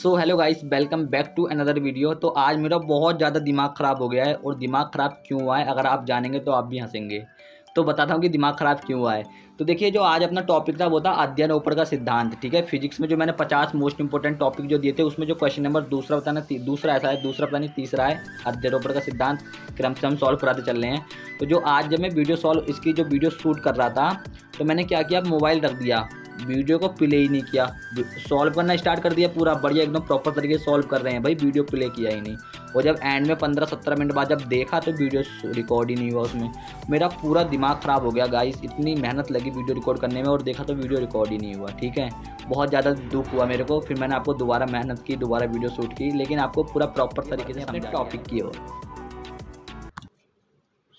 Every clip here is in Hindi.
So hello guys, welcome back to another video. तो आज मेरा बहुत ज़्यादा दिमाग ख़राब हो गया है और दिमाग ख़राब क्यों हुआ है अगर आप जानेंगे तो आप भी हंसेंगे। तो बताता हूँ कि दिमाग ख़राब क्यों हुआ है। तो देखिए, जो आज अपना टॉपिक था वो था अध्ययन ऊपर का सिद्धांत। ठीक है, फिजिक्स में जो मैंने 50 मोस्ट इंपॉर्टेंट टॉपिक जो दिए थे उसमें जो क्वेश्चन नंबर दूसरा बताना दूसरा ऐसा है, दूसरा पता नहीं तीसरा है, अध्ययन ऊपर का सिद्धांत क्रम से हम सॉल्व कराते चल रहे हैं। तो जो आज जब मैं वीडियो सॉल्व इसकी जो वीडियो शूट कर रहा था तो मैंने क्या किया, मोबाइल रख दिया, वीडियो को प्ले ही नहीं किया। सॉल्व करना स्टार्ट कर दिया, पूरा बढ़िया एकदम प्रॉपर तरीके से सॉल्व कर रहे हैं भाई, वीडियो प्ले किया ही नहीं। और जब एंड में 15-17 मिनट बाद जब देखा तो वीडियो रिकॉर्ड ही नहीं हुआ उसमें। मेरा पूरा दिमाग ख़राब हो गया गाइस, इतनी मेहनत लगी वीडियो रिकॉर्ड करने में और देखा तो वीडियो रिकॉर्ड ही नहीं हुआ। ठीक है, बहुत ज़्यादा दुख हुआ मेरे को। फिर मैंने आपको दोबारा मेहनत की, दोबारा वीडियो शूट की, लेकिन आपको पूरा प्रॉपर तरीके से अपने टॉपिक की ओर।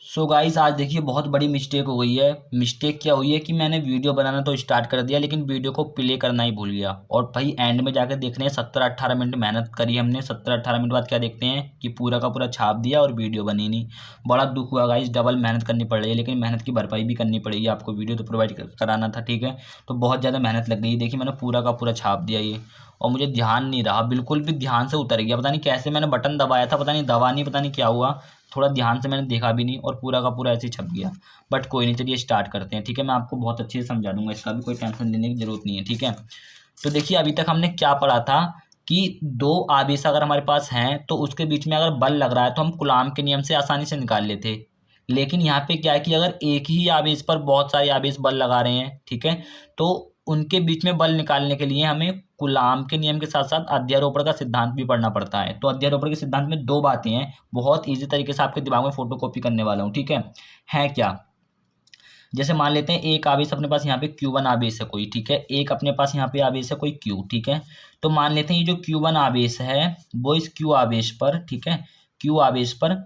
सो गाइस, आज देखिए बहुत बड़ी मिस्टेक हो गई है। मिस्टेक क्या हुई है कि मैंने वीडियो बनाना तो स्टार्ट कर दिया लेकिन वीडियो को प्ले करना ही भूल गया। और भाई एंड में जाकर देख रहे हैं 17-18 मिनट मेहनत करी हमने, 17-18 मिनट बाद क्या देखते हैं कि पूरा का पूरा छाप दिया और वीडियो बनी नहीं। बड़ा दुख हुआ गाइस, डबल मेहनत करनी पड़ रही है, लेकिन मेहनत की भरपाई भी करनी पड़ेगी। आपको वीडियो तो प्रोवाइड कराना था, ठीक है, तो बहुत ज़्यादा मेहनत लग गई। देखिए मैंने पूरा का पूरा छाप दिया ये, और मुझे ध्यान नहीं रहा, बिल्कुल भी ध्यान से उतर गया। पता नहीं कैसे मैंने बटन दबाया था, पता नहीं दबा नहीं, पता नहीं क्या हुआ, थोड़ा ध्यान से मैंने देखा भी नहीं और पूरा का पूरा ऐसे ही छप गया। बट कोई नहीं, चलिए स्टार्ट करते हैं। ठीक है, मैं आपको बहुत अच्छे से समझा दूंगा, इसका भी कोई टेंशन लेने की जरूरत नहीं है। ठीक है, तो देखिए अभी तक हमने क्या पढ़ा था कि दो आवेश अगर हमारे पास हैं तो उसके बीच में अगर बल लग रहा है तो हम कूलॉम के नियम से आसानी से निकाल लेते। लेकिन यहाँ पे क्या है कि अगर एक ही आवेश पर बहुत सारे आवेश बल लगा रहे हैं, ठीक है, तो उनके बीच में बल निकालने के लिए हमें कूलॉम के नियम के साथ साथ अध्यारोपण का सिद्धांत भी पढ़ना पड़ता है। तो अध्यारोपण के सिद्धांत में दो बातें हैं, बहुत इजी तरीके से आपके दिमाग में फोटोकॉपी करने वाला हूँ। ठीक है क्या, जैसे मान लेते हैं एक आवेश अपने पास यहाँ पे Q1 आवेश है कोई, ठीक है, एक अपने पास यहाँ पे आवेश है कोई Q, ठीक है। तो मान लेते हैं ये जो Q1 आवेश है वो इस Q आवेश पर, ठीक है, Q आवेश पर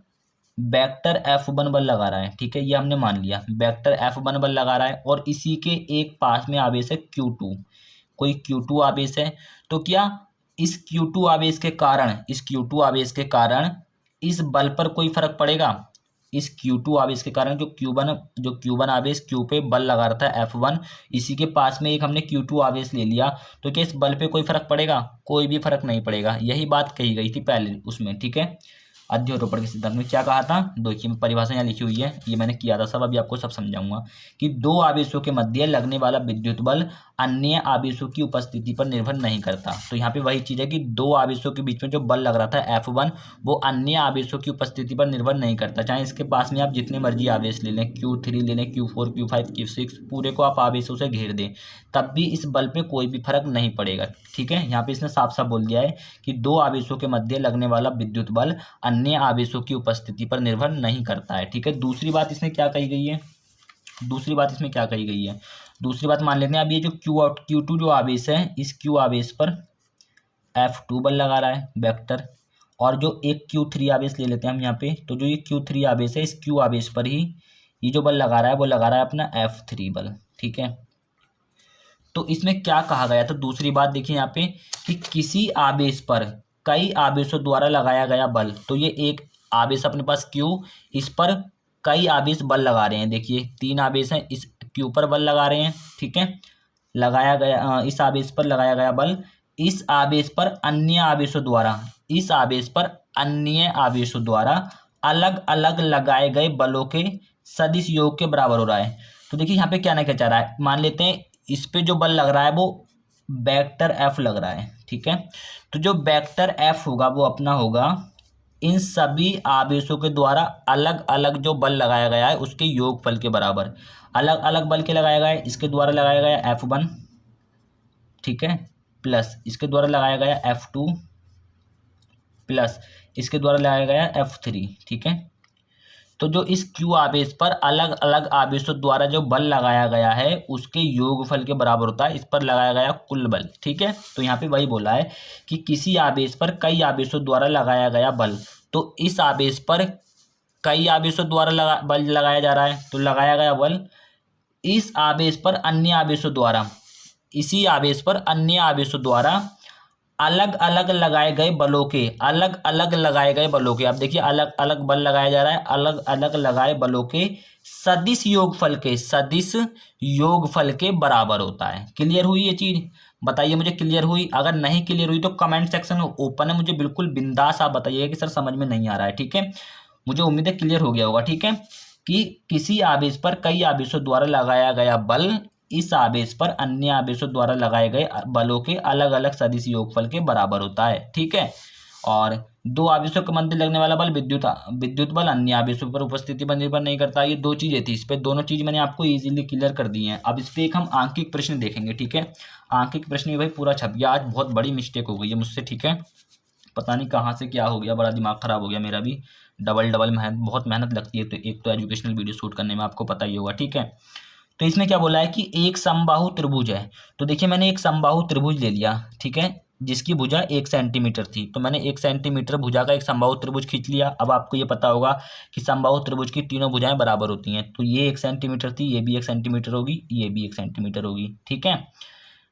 वेक्टर F1 बल लगा रहा है। ठीक है, ये हमने मान लिया, वेक्टर F1 बल लगा रहा है और इसी के एक पास में आवेश है Q2, कोई Q2 आवेश है। तो क्या इस Q2 आवेश के कारण, इस Q2 आवेश के कारण इस बल पर कोई फर्क पड़ेगा? इस Q2 आवेश के कारण जो Q1 आवेश Q पे बल लगा रहा था F1, इसी के पास में एक हमने Q2 आवेश ले लिया, तो क्या इस बल पे कोई फर्क पड़ेगा? कोई भी फर्क नहीं पड़ेगा। यही बात कही गई थी पहले उसमें। ठीक है, अध्यारोपण के सिद्धांत में क्या कहा था, देखिए परिभाषा यहाँ लिखी हुई है, ये मैंने किया था सब, अभी आपको सब समझाऊंगा कि दो आवेशों के मध्य लगने वाला विद्युत बल अन्य आवेशों की उपस्थिति पर निर्भर नहीं करता। तो यहाँ पे वही चीज़ है कि दो आवेशों के बीच में जो बल लग रहा था F1 वो अन्य आवेशों की उपस्थिति पर निर्भर नहीं करता। चाहे इसके पास में आप जितने मर्जी आवेश ले लें, Q3 ले लें, Q4, Q5, Q6, पूरे को आप आवेशों से घेर दें, तब भी इस बल पे कोई भी फर्क नहीं पड़ेगा। ठीक है, यहाँ पे इसने साफ साफ बोल दिया है कि दो आवेशों के मध्य लगने वाला विद्युत बल अन्य आवेशों की उपस्थिति पर निर्भर नहीं करता है। ठीक है, दूसरी बात इसमें क्या कही गई है, दूसरी बात इसमें क्या कही गई है, दूसरी बात मान लेते हैं। अब ये जो Q2 जो आवेश है, इस Q आवेश पर F2 बल लगा रहा है वेक्टर, और जो एक Q3 आवेश ले लेते हैं हम यहाँ पे, तो जो ये Q3 आवेश है इस Q आवेश पर ही ये जो बल लगा रहा है वो लगा रहा है अपना F3 बल। ठीक है, तो इसमें क्या कहा गया था, दूसरी बात देखिए यहाँ पे कि किसी आवेश पर कई आवेशों द्वारा लगाया गया बल। तो ये एक आवेश अपने पास Q, इस पर कई आवेश बल लगा रहे हैं। देखिए 3 आवेश हैं, इस Q पर बल लगा रहे हैं, ठीक है, लगाया गया इस आवेश पर लगाया गया बल इस आवेश पर अन्य आवेशों द्वारा, इस आवेश पर अन्य आवेशों द्वारा अलग अलग लगाए गए बलों के सदिश योग के बराबर हो रहा है। तो देखिए यहाँ पे क्या ना क्या चाह रहा है, मान लेते हैं इस पे जो बल लग रहा है वो वेक्टर F लग रहा है। ठीक है, तो जो वेक्टर F होगा वो अपना होगा इन सभी आवेशों के द्वारा अलग अलग जो बल लगाया गया है उसके योगफल के बराबर। अलग अलग बल के लगाया गया है, इसके द्वारा लगाया गया F1, ठीक है, प्लस इसके द्वारा लगाया गया F2, प्लस इसके द्वारा लगाया गया F3। ठीक है, तो जो इस Q आवेश पर अलग अलग आवेशों द्वारा जो बल लगाया गया है उसके योगफल के बराबर होता है इस पर लगाया गया कुल बल। ठीक है, तो यहाँ पे वही बोला है कि किसी आवेश पर कई आवेशों द्वारा लगाया गया बल, तो इस आवेश पर कई आवेशों द्वारा बल लगाया जा रहा है, तो लगाया गया बल इस आवेश पर अन्य आवेशों द्वारा, इसी आवेश पर अन्य आवेशों द्वारा अलग अलग लगाए गए बलों के, अलग अलग लगाए गए बलों के, अब देखिए अलग अलग बल लगाया जा रहा है, अलग अलग लगाए बलों के सदिश योगफल के, सदिश योगफल के बराबर होता है। क्लियर हुई ये चीज? बताइए मुझे क्लियर हुई? अगर नहीं क्लियर हुई तो कमेंट सेक्शन ओपन है, मुझे बिल्कुल बिंदास आप बताइएगा कि सर समझ में नहीं आ रहा है। ठीक है, मुझे उम्मीद है क्लियर हो गया होगा। ठीक है, कि किसी आवेश पर कई आवेशों द्वारा लगाया गया बल इस आवेश पर अन्य आवेशों द्वारा लगाए गए बलों के अलग अलग सदिश योगफल के बराबर होता है। ठीक है, और दो आवेशों के मध्य लगने वाला बल विद्युत बल अन्य आवेशों पर उपस्थिति पर निर्भर नहीं करता। ये दो चीजें थी, इस पे दोनों चीज मैंने आपको इजीली क्लियर कर दी हैं। अब इस पे एक हम आंकिक प्रश्न देखेंगे। ठीक है, आंकिक प्रश्न भाई पूरा छप गया, आज बहुत बड़ी मिस्टेक हो गई है मुझसे। ठीक है, पता नहीं कहाँ से क्या हो गया, बड़ा दिमाग खराब हो गया मेरा भी। डबल बहुत मेहनत लगती है, तो एक तो एजुकेशनल वीडियो शूट करने में, आपको पता ही होगा। ठीक है, तो इसमें क्या बोला है कि एक समबाहु त्रिभुज है। तो देखिए मैंने एक समबाहु त्रिभुज ले लिया। ठीक है, जिसकी भुजा 1 सेंटीमीटर थी, तो मैंने 1 सेंटीमीटर भुजा का एक समबाहु त्रिभुज खींच लिया। अब आपको ये पता होगा कि समबाहु त्रिभुज की तीनों भुजाएं बराबर होती हैं, तो ये 1 सेंटीमीटर थी, ये भी 1 सेंटीमीटर होगी, ये भी 1 सेंटीमीटर होगी। ठीक है,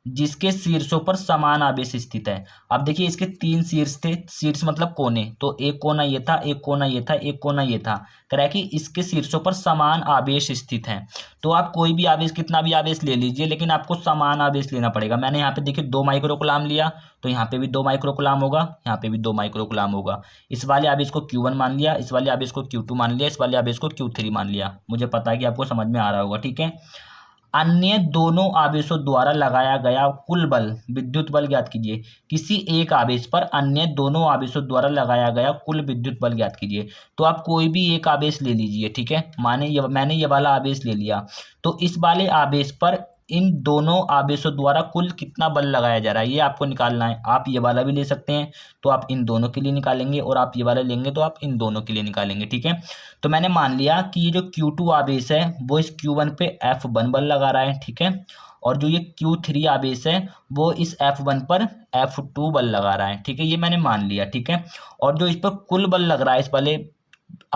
जिसके शीर्षों पर समान आवेश स्थित है। अब देखिए इसके 3 शीर्ष थे, शीर्ष मतलब कोने, तो एक कोना ये था, एक कोना ये था, एक कोना ये था। कह रहा है कि इसके शीर्षों पर समान आवेश स्थित है। तो आप कोई भी आवेश, कितना भी आवेश ले लीजिए, लेकिन आपको समान आवेश लेना पड़ेगा। मैंने यहाँ पे देखिए 2 माइक्रोकुलाम लिया, तो यहाँ पे भी 2 माइक्रोकुलाम होगा, यहाँ पे भी 2 माइक्रोकुलाम होगा। इस वाले आवेश को Q1 मान लिया, इस वाले आवेश को Q2 मान लिया, इस वाले आवेश को Q3 मान लिया। मुझे पता है कि आपको समझ में आ रहा होगा। ठीक है, अन्य दोनों आवेशों द्वारा लगाया गया कुल बल, विद्युत बल ज्ञात कीजिए। किसी एक आवेश पर अन्य दोनों आवेशों द्वारा लगाया गया कुल विद्युत बल ज्ञात कीजिए। तो आप कोई भी एक आवेश ले लीजिए। ठीक है, मैंने ये वाला आवेश ले लिया, तो इस वाले आवेश पर इन दोनों आवेशों द्वारा कुल कितना बल लगाया जा रहा है ये आपको निकालना है। आप ये वाला भी ले सकते हैं, तो आप इन दोनों के लिए निकालेंगे, और आप ये वाला लेंगे तो आप इन दोनों के लिए निकालेंगे। ठीक है, तो मैंने मान लिया कि ये जो Q2 आवेश है वो इस Q1 पे F1 बल लगा रहा है। ठीक है, और जो ये Q3 आवेश है वो इस F1 पर F2 बल लगा रहा है। ठीक है, ये मैंने मान लिया। ठीक है, और जो इस पर कुल बल लग रहा है इस वाले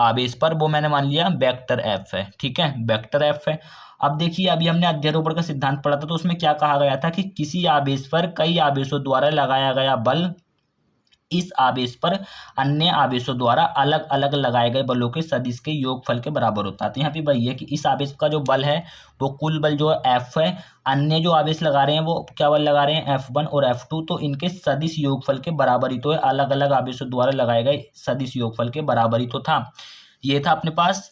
आवेश पर, वो मैंने मान लिया वेक्टर एफ है। ठीक है, वेक्टर एफ है। अब देखिए अभी हमने अध्यारोपण का सिद्धांत पढ़ा था, तो उसमें क्या कहा गया था कि किसी आवेश पर कई आवेशों द्वारा लगाया गया बल इस आवेश पर अन्य आवेशों द्वारा अलग अलग लगाए गए बलों के सदिश के योगफल के बराबर होता है। तो यहाँ पे वही है कि इस आवेश का जो बल है वो कुल बल जो है एफ है, अन्य जो आवेश लगा रहे हैं वो क्या बल लगा रहे हैं F1 और F2, तो इनके सदिश योगफल के बराबर ही तो है, अलग अलग आवेशों द्वारा लगाए गए सदिश योगफल के बराबर ही तो था। ये था अपने पास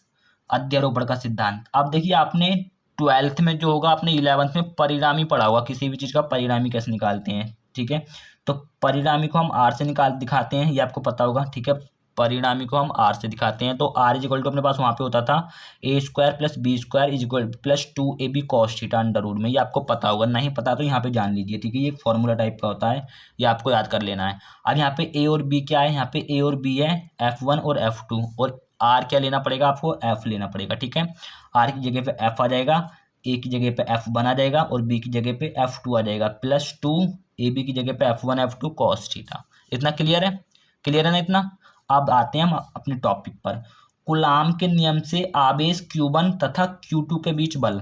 अध्यारोपण का सिद्धांत। अब देखिए आपने 12th में जो होगा, आपने 11th में परिणामी पढ़ा होगा, किसी भी चीज़ का परिणामी कैसे निकालते हैं। ठीक है, तो परिणामी को हम R से दिखाते हैं, ये आपको पता होगा। ठीक है, परिणामी को हम R से दिखाते हैं, तो R इज इक्वल टू अपने पास वहाँ पे होता था A² + B² is equal plus 2AB cos theta under root में। ये आपको पता होगा, नहीं पता तो यहाँ पे जान लीजिए। ठीक है, ये एक फॉर्मूला टाइप का होता है, ये आपको याद कर लेना है। अब यहाँ पे A और B क्या है, यहाँ पे A और B है F1 और F2, और R क्या लेना पड़ेगा आपको, F लेना पड़ेगा। ठीक है, R की जगह पे F आ जाएगा, A की जगह पे F1 आ जाएगा, और B की जगह पे F2 आ जाएगा, प्लस 2AB की जगह पे F1 F2 cos थीटा। इतना क्लियर है? क्लियर है ना इतना? अब आते हैं हम अपने टॉपिक पर। कूलाम के नियम से आवेश Q1 तथा Q2 के बीच बल।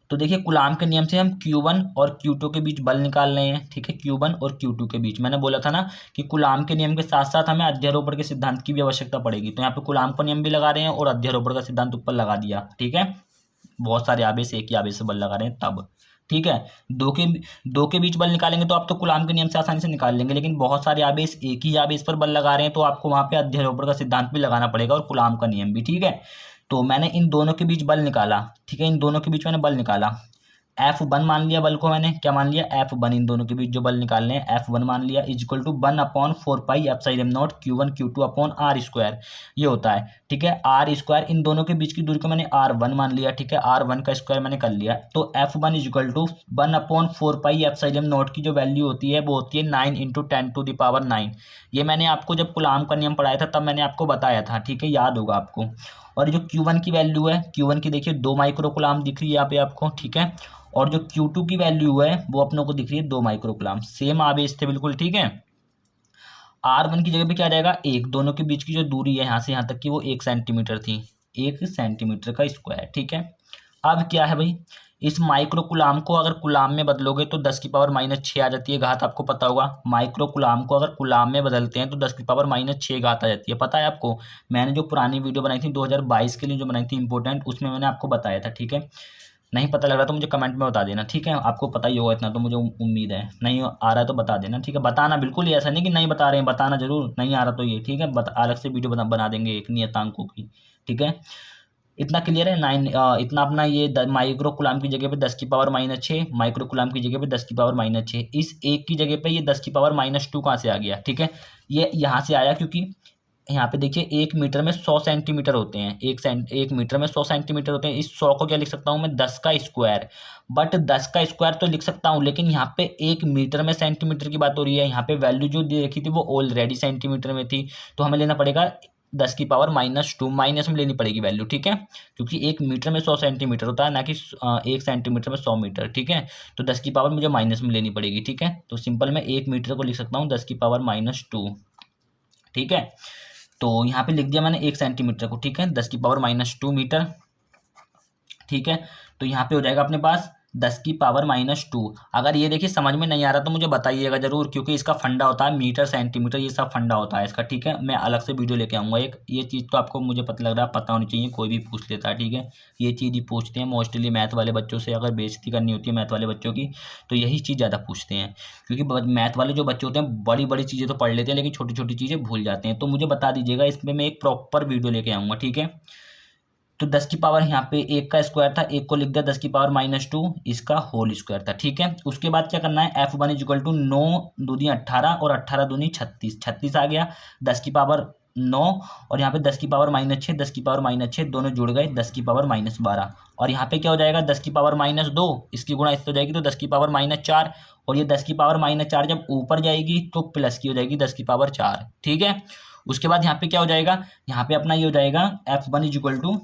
तो देखिए कूलाम के नियम से हम Q1 और Q2 के बीच बल निकाल रहे हैं। ठीक है, Q1 और Q2 के बीच, मैंने बोला था ना कि कूलाम के नियम के साथ साथ हमें अध्यारोपण के सिद्धांत की भी आवश्यकता पड़ेगी। तो यहाँ पे कूलाम का नियम भी लगा रहे हैं और अध्यारोपण का सिद्धांत ऊपर लगा दिया। ठीक है, बहुत सारे आवेश एक ही आवेश से बल लगा रहे हैं तब। ठीक है, दो के बीच बल निकालेंगे तो आप तो कूलाम के नियम से आसानी से निकाल लेंगे, लेकिन बहुत सारे आवेश एक ही आवेश पर बल लगा रहे हैं, तो आपको वहां पे अध्यारोपण का सिद्धांत भी लगाना पड़ेगा और कूलाम का नियम भी। ठीक है, तो मैंने इन दोनों के बीच बल निकाला। ठीक है, इन दोनों के बीच मैंने बल निकाला, F1 मान लिया बल को, मैंने क्या मान लिया F1, इन दोनों के बीच जो बल निकालने हैं F1 मान लिया, is equal to 1/4 pi epsilon not Q1 Q2 upon R², ये होता है। ठीक है, R², इन दोनों के बीच की दूरी को मैंने R1 मान लिया। ठीक है, R1 का स्क्वायर मैंने कर लिया, तो F1 is equal to 1/4 pi epsilon not की जो वैल्यू होती है वो होती है 9 × 10⁹ ये मैंने आपको जब कूलाम का नियम पढ़ाया था तब मैंने आपको बताया था। ठीक है, याद होगा आपको। और जो Q1 की वैल्यू है, Q1 की देखिए 2 माइक्रोकुलाम दिख रही है यहाँ पे आपको। ठीक है, और जो Q2 की वैल्यू है वो अपनों को दिख रही है 2 माइक्रोकुलाम, सेम आवेश थे बिल्कुल। ठीक है, R1 की जगह पे क्या आ जाएगा 1, दोनों के बीच की जो दूरी है यहाँ से यहाँ तक की वो 1 सेंटीमीटर थी, 1 सेंटीमीटर का स्क्वायर। ठीक है, अब क्या है भाई, इस माइक्रो कुलाम को अगर कुलाम में बदलोगे तो 10⁻⁻6 आ जाती है घात, आपको पता होगा। माइक्रो कुलाम को अगर कुलाम में बदलते हैं तो 10⁻⁻6 घात आ जाती है, पता है आपको। मैंने जो पुरानी वीडियो बनाई थी 2022 के लिए जो बनाई थी इंपॉर्टेंट, उसमें मैंने आपको बताया था, ठीक है। नहीं पता लग रहा तो मुझे कमेंट में बता देना, ठीक है। आपको पता ही होगा इतना तो मुझे उम्मीद है। नहीं आ रहा है तो बता देना, ठीक है। बताना बिल्कुल ही, ऐसा नहीं कि नहीं बता रहे हैं, बताना जरूर। नहीं आ रहा तो ये ठीक है, अलग से वीडियो बना देंगे एक नियतांकों की, ठीक है। इतना क्लियर है। इतना अपना ये माइक्रो कुलाम की जगह पे 10⁻⁻6, माइक्रो कुलाम की जगह पे 10⁻⁻6। इस एक की जगह पे ये 10⁻⁻2 कहाँ से आ गया, ठीक है। ये यहाँ से आया क्योंकि यहाँ पे देखिए 1 मीटर में 100 सेंटीमीटर होते हैं। 1 मीटर में 100 सेंटीमीटर होते हैं। इस 100 को क्या लिख सकता हूँ मैं, 10 का स्क्वायर। बट 10 का स्क्वायर तो लिख सकता हूँ, लेकिन यहाँ पे 1 मीटर में सेंटीमीटर की बात हो रही है। यहाँ पे वैल्यू जो दे रखी थी वो ऑलरेडी सेंटीमीटर में थी, तो हमें लेना पड़ेगा 10⁻⁻2, माइनस में लेनी पड़ेगी वैल्यू, ठीक है। क्योंकि 1 मीटर में 100 सेंटीमीटर होता है, ना कि 1 सेंटीमीटर में 100 मीटर, ठीक है। तो 10 की पावर मुझे माइनस में लेनी पड़ेगी, ठीक है। तो सिंपल मैं 1 मीटर को लिख सकता हूँ 10⁻⁻2, ठीक है। तो यहाँ पे लिख दिया मैंने 1 सेंटीमीटर को, ठीक है, 10⁻⁻2 मीटर, ठीक है। तो यहाँ पे हो जाएगा अपने पास 10⁻⁻2। अगर ये देखिए समझ में नहीं आ रहा तो मुझे बताइएगा जरूर, क्योंकि इसका फंडा होता है मीटर सेंटीमीटर, ये सब फंडा होता है इसका, ठीक है। मैं अलग से वीडियो लेके आऊँगा एक, ये चीज़ तो आपको मुझे पता लग रहा है, पता होनी चाहिए, कोई भी पूछ लेता है, ठीक है। ये चीज़ ही पूछते हैं मोस्टली मैथ वाले बच्चों से, अगर बेइज्जती करनी होती है मैथ वाले बच्चों की तो यही चीज़ ज़्यादा पूछते हैं। क्योंकि मैथ वाले जो बच्चे होते हैं बड़ी बड़ी चीज़ें तो पढ़ लेते हैं, लेकिन छोटी छोटी चीज़ें भूल जाते हैं। तो मुझे बता दीजिएगा, इसमें मैं एक प्रॉपर वीडियो लेके आऊँगा, ठीक है। तो 10 की पावर यहाँ पे 1 का स्क्वायर था, 1 को लिख दिया 10⁻⁻2, इसका होल स्क्वायर था, ठीक है। उसके बाद क्या करना है, F1 = 9 दूनी 18 और 18 दूनी 36, 36 आ गया। 10 की पावर 9 और यहाँ पे 10⁻⁻6, 10⁻⁻6 दोनों जुड़ गए 10⁻⁻12। और यहाँ पे क्या हो जाएगा 10⁻⁻2, इसकी गुणा इससे हो जाएगी तो 10⁻⁻4, और ये 10⁻⁻4 जब ऊपर जाएगी तो प्लस की हो जाएगी 10⁻4, ठीक है। उसके बाद यहाँ पे क्या हो जाएगा, यहाँ पे अपना ये हो जाएगा F1 =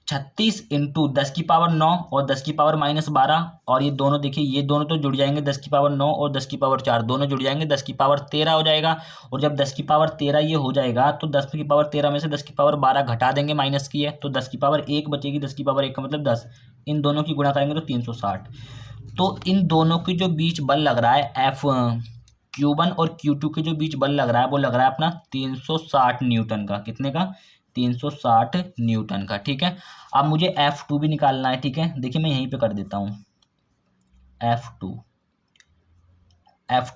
36 इंटू 10 की पावर 9 और 10 की पावर -12, और ये दोनों देखिए, ये दोनों तो जुड़ जाएंगे 10 की पावर 9 और 10 की पावर 4 दोनों जुड़ जाएंगे 10 की पावर 13 हो जाएगा। और जब 10 की पावर 13 ये हो जाएगा तो 10 की पावर 13 में से 10 की पावर 12 घटा देंगे, माइनस की है, तो 10 की पावर 1 बचेगी। 10 की पावर 1 का मतलब 10, इन दोनों की गुणा करेंगे तो 360। तो इन दोनों के जो बीच बल लग रहा है Q1 और Q2 के जो बीच बल लग रहा है वो लग रहा है अपना 360 न्यूटन का। कितने का, 360 न्यूटन का, ठीक है। अब मुझे F2 भी निकालना है, ठीक है। देखिए मैं यहीं पे कर देता हूँ F2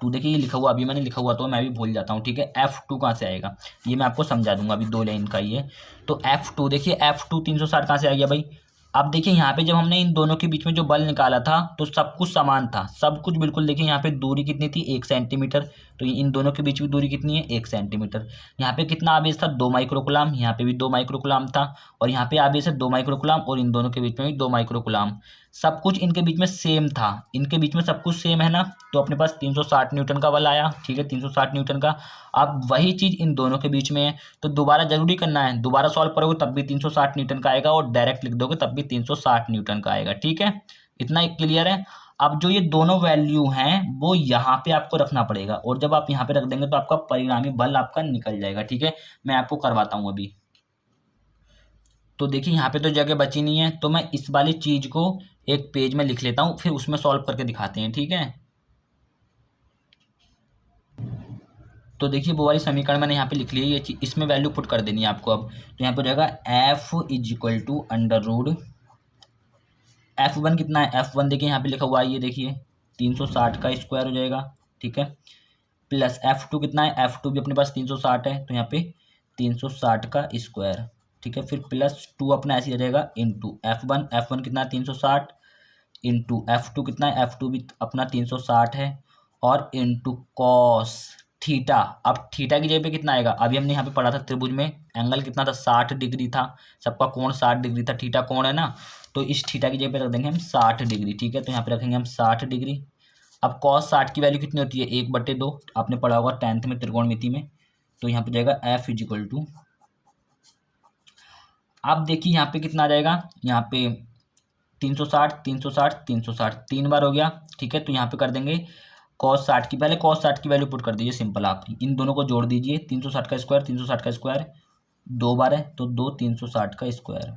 देखिए ये लिखा हुआ, अभी मैंने लिखा हुआ तो मैं भी भूल जाता हूँ, ठीक है। F2 कहाँ से आएगा ये मैं आपको समझा दूंगा, अभी 2 लाइन का ये। तो F2 देखिए, F2 360 कहाँ से आ गया भाई। अब देखिए यहाँ पे जब हमने इन दोनों के बीच में जो बल निकाला था तो सब कुछ समान था, सब कुछ बिल्कुल। देखिए यहाँ पे दूरी कितनी थी, 1 सेंटीमीटर, तो इन दोनों के बीच में दूरी कितनी है, 1 सेंटीमीटर। यहाँ पे कितना आवेश था, 2 माइक्रोकुलाम, यहाँ पे भी 2 माइक्रोकुलाम था, और यहाँ पे आवेश है 2 माइक्रोकुलाम, और इन दोनों के बीच में भी 2 माइक्रोकुलाम। सब कुछ इनके बीच में सेम था, इनके बीच में सब कुछ सेम है ना, तो अपने पास 360 न्यूटन का बल आया, ठीक है, 360 न्यूटन का। अब वही चीज़ इन दोनों के बीच में है, तो दोबारा जरूरी करना है, दोबारा सॉल्व करोगे तब भी 360 न्यूटन का आएगा, और डायरेक्ट लिख दोगे तब भी 360 न्यूटन का आएगा, ठीक है। इतना क्लियर है। अब जो ये दोनों वैल्यू हैं वो यहाँ पे आपको रखना पड़ेगा, और जब आप यहाँ पे रख देंगे तो आपका परिणामी बल आपका निकल जाएगा, ठीक है। मैं आपको करवाता हूँ अभी। तो देखिए यहाँ पे तो जगह बची नहीं है, तो मैं इस वाली चीज़ को एक पेज में लिख लेता हूँ, फिर उसमें सॉल्व करके दिखाते हैं, ठीक है। तो देखिए वो वाली समीकरण मैंने यहाँ पे लिख ली है, ये चीज़ इसमें वैल्यू पुट कर देनी है आपको अब। तो यहाँ पे हो जाएगा F कितना है, F1 देखिए यहाँ पे लिखा हुआ है, ये देखिए 360 का स्क्वायर हो जाएगा, ठीक है। प्लस F2 कितना है, F2 भी अपने पास 360 है, तो यहाँ पे 360 का स्क्वायर, ठीक है। फिर प्लस 2 अपना ऐसे आ जाएगा इंटू F1 कितना है 360, इंटू F2 कितना है, F2 भी अपना 360 है, और इंटू कॉस थीटा। अब थीटा की जगह पे कितना आएगा, अभी हमने यहाँ पे पढ़ा था त्रिभुज में एंगल कितना था, 60 डिग्री था, सबका कोण 60 डिग्री था, थीटा कोण है ना, तो इस थीटा की जगह पे रख देंगे हम 60 डिग्री, ठीक है। तो यहाँ पे रखेंगे हम 60 डिग्री। अब कॉस 60 की वैल्यू कितनी होती है, 1/2, आपने पढ़ा होगा 10th में त्रिकोणमिति में। तो यहाँ पे जाएगा F = अब देखिए यहाँ पे कितना आ जाएगा, यहाँ पे 360 360 360 3 बार हो गया, ठीक है। तो यहाँ पे कर देंगे cos 60 की, पहले cos 60 की वैल्यू पुट कर दीजिए, सिंपल आप इन दोनों को जोड़ दीजिए, 360 का स्क्वायर 360 का स्क्वायर 2 बार है तो 2 360 का स्क्वायर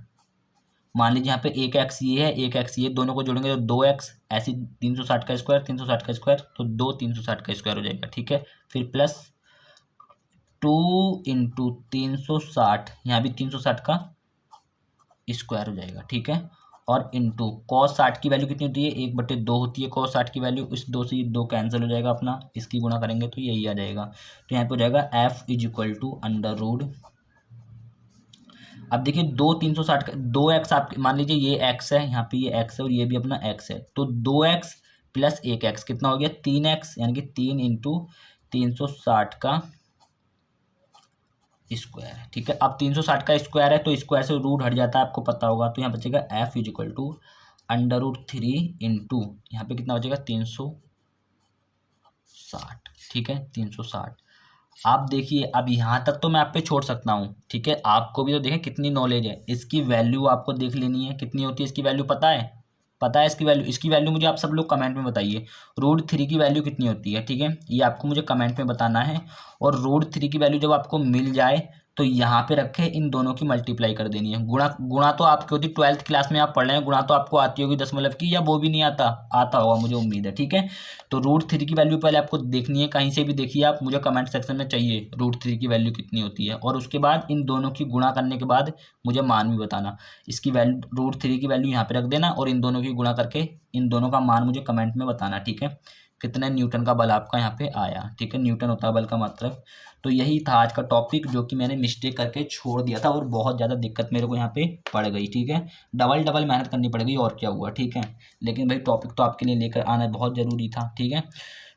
मान लीजिए यहाँ पे एक एक्स ये है, एक एक्स ये, दोनों को जोड़ेंगे तो 2x, ऐसी 360 का स्क्वायर, 360 का स्क्वायर तो 2 360 का स्क्वायर हो जाएगा, ठीक है। फिर प्लस 2 इंटू 360, यहाँ भी 360 का स्क्वायर हो जाएगा, ठीक है। और इंटू कॉस 60 की वैल्यू कितनी होती है, 1/2 होती है कॉस 60 की वैल्यू, इस 2 से ये 2 कैंसिल हो जाएगा अपना, इसकी गुणा करेंगे तो यही आ जाएगा। तो यहाँ पे हो जाएगा f = अंडर रूट। अब देखिए 2 360 का 2x, आप मान लीजिए ये x है, यहाँ पे ये x है और ये भी अपना x है, तो 2x प्लस 1x कितना हो गया 3x, यानी कि 3 इंटू 360 का स्क्वायर है, ठीक है। अब 360 का स्क्वायर है तो स्क्वायर से रूट हट जाता है, आपको पता होगा, तो यहाँ बचेगा f = अंडर रूट 3 इंटू यहाँ पे कितना बचेगा 360, ठीक है 360। आप देखिए अब यहाँ तक तो मैं आप पे छोड़ सकता हूँ, ठीक है। आपको भी तो देखें कितनी नॉलेज है, इसकी वैल्यू आपको देख लेनी है, कितनी होती है इसकी वैल्यू, पता है इसकी वैल्यू मुझे आप सब लोग कमेंट में बताइए। √3 की वैल्यू कितनी होती है, ठीक है, ये आपको मुझे कमेंट में बताना है। और √3 की वैल्यू जब आपको मिल जाए तो यहाँ पे रखे इन दोनों की मल्टीप्लाई कर देनी है। गुणा तो आपकी होती 12th क्लास में आप पढ़ रहे हैं, गुणा तो आपको आती होगी दशमलव की, या वो भी नहीं आता होगा मुझे उम्मीद है, ठीक है। तो √3 की वैल्यू पहले आपको देखनी है, कहीं से भी देखिए आप, मुझे कमेंट सेक्शन में चाहिए √3 की वैल्यू कितनी होती है, और उसके बाद इन दोनों की गुणा करने के बाद मुझे मान भी बताना। इसकी वैल्यू √3 की वैल्यू यहाँ पे रख देना और इन दोनों की गुणा करके इन दोनों का मान मुझे कमेंट में बताना, ठीक है। कितने न्यूटन का बल आपका यहाँ पे आया, ठीक है, न्यूटन होता है बल का मतलब। तो यही था आज का टॉपिक जो कि मैंने मिस्टेक करके छोड़ दिया था और बहुत ज़्यादा दिक्कत मेरे को यहाँ पे पड़ गई, ठीक है। डबल मेहनत करनी पड़ गई और क्या हुआ, ठीक है। लेकिन भाई टॉपिक तो आपके लिए लेकर आना बहुत ज़रूरी था, ठीक है।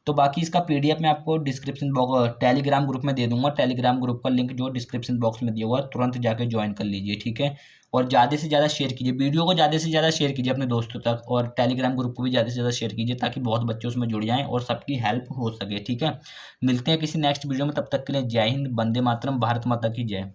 तो बाकी इसका PDF मैं आपको डिस्क्रिप्शन बॉक्स टेलीग्राम ग्रुप में दे दूंगा, टेलीग्राम ग्रुप का लिंक जो डिस्क्रिप्शन बॉक्स में दिया हुआ है, तुरंत जाके ज्वाइन कर लीजिए, ठीक है। और ज़्यादा से ज़्यादा शेयर कीजिए, वीडियो को ज़्यादा से ज़्यादा शेयर कीजिए अपने दोस्तों तक, और टेलीग्राम ग्रुप को भी ज़्यादा से ज़्यादा शेयर कीजिए ताकि बहुत बच्चे उसमें जुड़ जाएं और सबकी हेल्प हो सके, ठीक है। मिलते हैं किसी नेक्स्ट वीडियो में, तब तक के लिए जय हिंद, वंदे मातरम, भारत माता की जय।